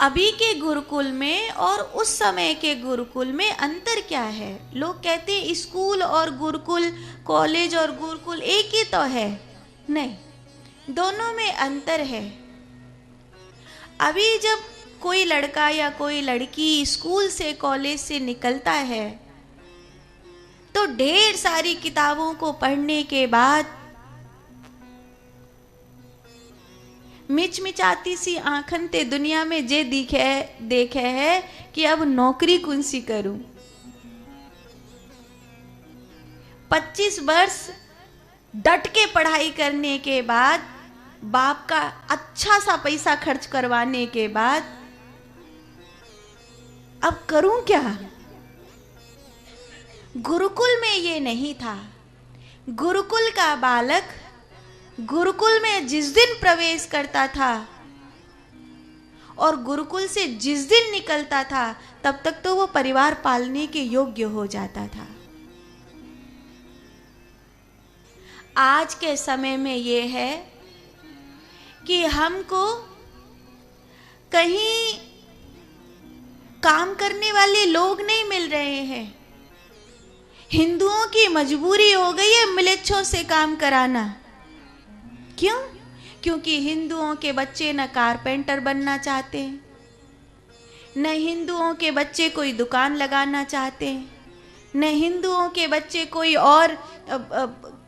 अभी के गुरुकुल में और उस समय के गुरुकुल में अंतर क्या है? लोग कहते हैं स्कूल और गुरुकुल, कॉलेज और गुरुकुल एक ही तो है। नहीं, दोनों में अंतर है। अभी जब कोई लड़का या कोई लड़की स्कूल से, कॉलेज से निकलता है तो ढेर सारी किताबों को पढ़ने के बाद मिचमिचाती सी आंखन ते दुनिया में जे देखे है कि अब नौकरी कौन सी करूं। 25 वर्ष डट के पढ़ाई करने के बाद, बाप का अच्छा सा पैसा खर्च करवाने के बाद अब करूं क्या? गुरुकुल में ये नहीं था। गुरुकुल का बालक गुरुकुल में जिस दिन प्रवेश करता था और गुरुकुल से जिस दिन निकलता था, तब तक तो वो परिवार पालने के योग्य हो जाता था। आज के समय में ये है कि हमको कहीं काम करने वाले लोग नहीं मिल रहे हैं। हिंदुओं की मजबूरी हो गई है मिलेच्छों से काम कराना। क्यों? क्योंकि हिंदुओं के बच्चे न कारपेंटर बनना चाहते हैं, न हिंदुओं के बच्चे कोई दुकान लगाना चाहते हैं, न हिंदुओं के बच्चे कोई और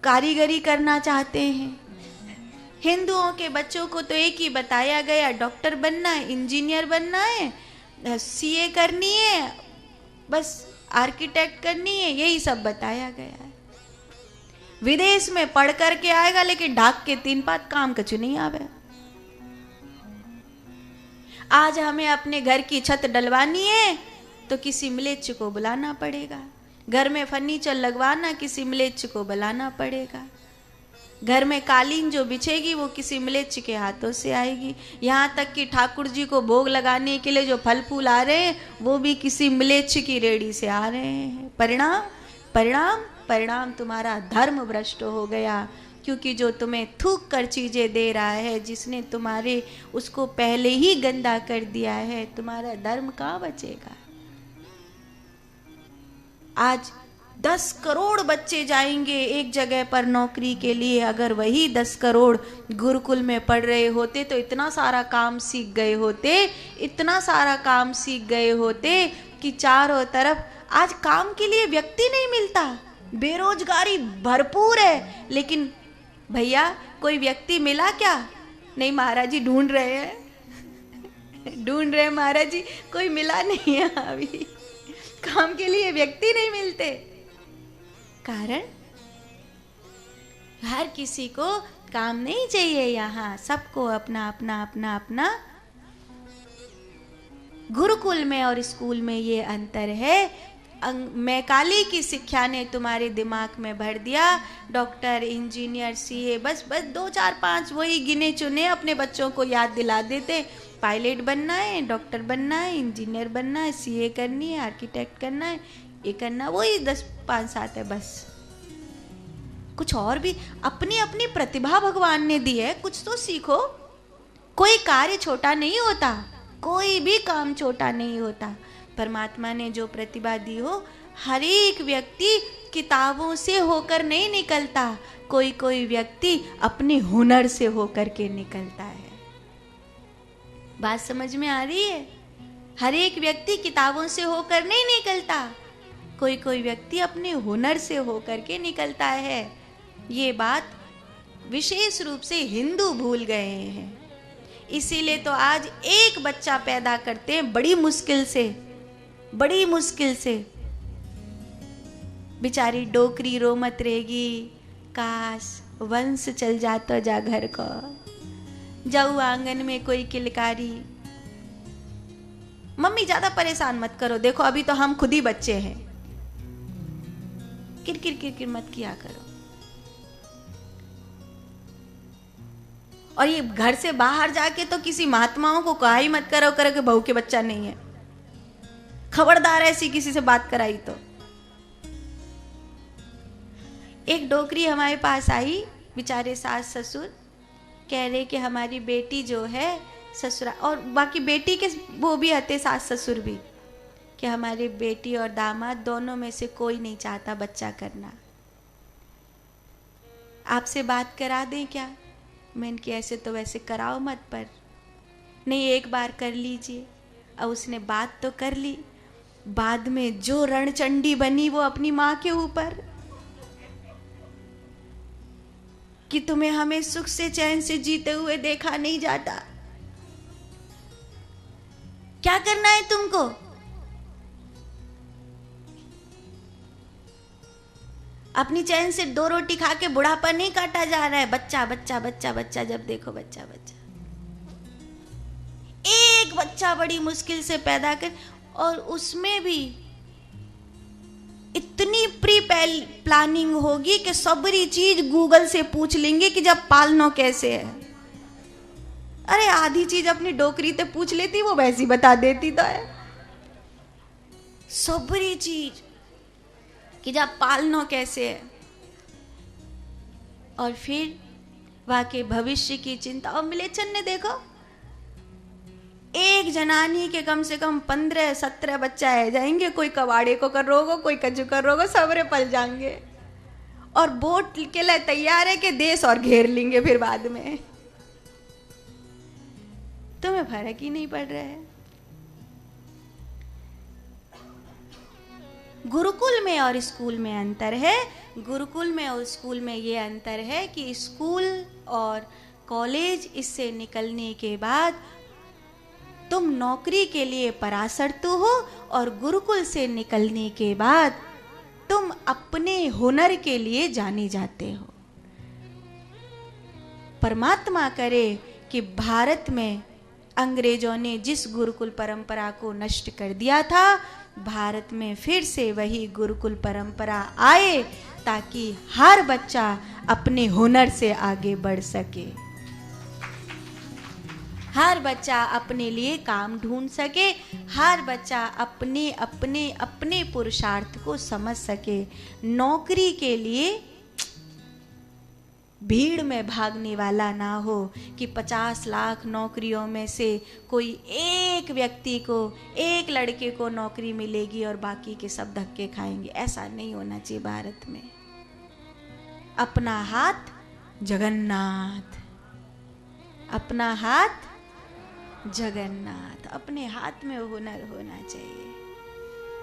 कारीगरी करना चाहते हैं। हिंदुओं के बच्चों को तो एक ही बताया गया, डॉक्टर बनना है, इंजीनियर बनना है, सीए करनी है, बस आर्किटेक्ट करनी है, यही सब बताया गया है। विदेश में पढ़ करके आएगा लेकिन ढाक के 3 पात काम कछ नहीं आवे। आज हमें अपने घर की छत डलवानी है तो किसी म्लेच्छ को बुलाना पड़ेगा। घर में फर्नीचर लगवाना, किसी म्लेच्छ को बुलाना पड़ेगा। घर में कालीन जो बिछेगी वो किसी म्लेच्छ के हाथों से आएगी। यहाँ तक कि ठाकुर जी को भोग लगाने के लिए जो फल फूल आ रहे हैं वो भी किसी म्लेच्छ की रेड़ी से आ रहे हैं। परिणाम परिणाम परिणाम, तुम्हारा धर्म भ्रष्ट हो गया। क्योंकि जो तुम्हें थूक कर चीजें दे रहा है, जिसने तुम्हारे उसको पहले ही गंदा कर दिया है, तुम्हारा धर्म कहाँ बचेगा? आज 10 करोड़ बच्चे जाएंगे एक जगह पर नौकरी के लिए। अगर वही 10 करोड़ गुरुकुल में पढ़ रहे होते तो इतना सारा काम सीख गए होते, इतना सारा काम सीख गए होते कि चारों तरफ आज काम के लिए व्यक्ति नहीं मिलता। बेरोजगारी भरपूर है, लेकिन भैया कोई व्यक्ति मिला क्या? नहीं महाराज जी, ढूंढ रहे हैं ढूंढ रहे हैं महाराज जी, कोई मिला नहीं है अभी। काम के लिए व्यक्ति नहीं मिलते। कारण हर किसी को काम नहीं चाहिए। यहाँ सबको अपना अपना अपना अपना। गुरुकुल में और स्कूल में ये अंतर है। मैकाली की शिक्षा ने तुम्हारे दिमाग में भर दिया डॉक्टर, इंजीनियर, सीए, बस 2 4 5 वही गिने चुने अपने बच्चों को याद दिला देते। पायलट बनना है, डॉक्टर बनना है, इंजीनियर बनना है, सीए करनी है, आर्किटेक्ट करना है, ये करना, वही 10 5 7 है बस। कुछ और भी अपनी अपनी प्रतिभा भगवान ने दी है, कुछ तो सीखो। कोई कार्य छोटा नहीं होता, कोई भी काम छोटा नहीं होता। परमात्मा ने जो प्रतिभा दी हो, हर एक व्यक्ति किताबों से होकर नहीं निकलता, कोई कोई व्यक्ति अपने हुनर से होकर के निकलता है। बात समझ में आ रही है? हर एक व्यक्ति किताबों से होकर नहीं निकलता, कोई कोई व्यक्ति अपने हुनर से होकर के निकलता है। ये बात विशेष रूप से हिंदू भूल गए हैं। इसीलिए तो आज एक बच्चा पैदा करते हैं बड़ी मुश्किल से, बड़ी मुश्किल से। बेचारी डोकरी रोमत रहेगी, काश वंश चल जाता जा घर को। जाऊ आंगन में कोई किलकारी। मम्मी ज्यादा परेशान मत करो, देखो अभी तो हम खुद ही बच्चे हैं, किरकिर किरकिर मत किया करो। और ये घर से बाहर जाके तो किसी महात्माओं को कहा ही मत करो कि बहू के बच्चा नहीं है। खबरदार ऐसी किसी से बात कराई तो। एक डोकरी हमारे पास आई, बेचारे सास ससुर कह रहे कि हमारी बेटी जो है ससुरा, और बाकी बेटी के वो भी आते सास ससुर भी, कि हमारी बेटी और दामाद दोनों में से कोई नहीं चाहता बच्चा करना, आपसे बात करा दें क्या? मैंने कि ऐसे तो वैसे कराओ मत, पर नहीं एक बार कर लीजिए। अब उसने बात तो कर ली, बाद में जो रणचंडी बनी वो अपनी माँ के ऊपर, कि तुम्हें हमें सुख से चैन से जीते हुए देखा नहीं जाता, क्या करना है तुमको? अपनी चैन से 2 रोटी खा के बुढ़ापा नहीं काटा जा रहा है। बच्चा बच्चा बच्चा बच्चा, जब देखो बच्चा बच्चा, एक बच्चा बड़ी मुश्किल से पैदा कर, और उसमें भी इतनी प्री प्लानिंग होगी कि सबरी चीज गूगल से पूछ लेंगे कि जब पालना कैसे है। अरे आधी चीज अपनी डोकरी ते पूछ लेती, वो वैसी बता देती तो है। सबरी चीज कि जब पालना कैसे है, और फिर वाकई भविष्य की चिंता। और मिलेचन ने देखो, एक जनानी के कम से कम 15-17 बच्चा है जाएंगे, कोई कबाड़े को कर रोगो, कोई कजू कर रोगो, सबरे पल जाएंगे, और बोट के लिए तैयार है कि देश और घेर लेंगे फिर बाद में। तुम्हें फर्क ही नहीं पड़ रहा है। गुरुकुल में और स्कूल में अंतर है। गुरुकुल में और स्कूल में ये अंतर है कि स्कूल और कॉलेज, इससे निकलने के बाद तुम नौकरी के लिए पराशर्तु हो, और गुरुकुल से निकलने के बाद तुम अपने हुनर के लिए जाने जाते हो। परमात्मा करे कि भारत में अंग्रेजों ने जिस गुरुकुल परंपरा को नष्ट कर दिया था, भारत में फिर से वही गुरुकुल परंपरा आए, ताकि हर बच्चा अपने हुनर से आगे बढ़ सके, हर बच्चा अपने लिए काम ढूंढ सके, हर बच्चा अपने अपने अपने पुरुषार्थ को समझ सके। नौकरी के लिए भीड़ में भागने वाला ना हो कि 50 लाख नौकरियों में से कोई एक व्यक्ति को, एक लड़के को नौकरी मिलेगी और बाकी के सब धक्के खाएंगे। ऐसा नहीं होना चाहिए भारत में। अपना हाथ जगन्नाथ, अपना हाथ जगन्नाथ, अपने हाथ में हुनर होना चाहिए।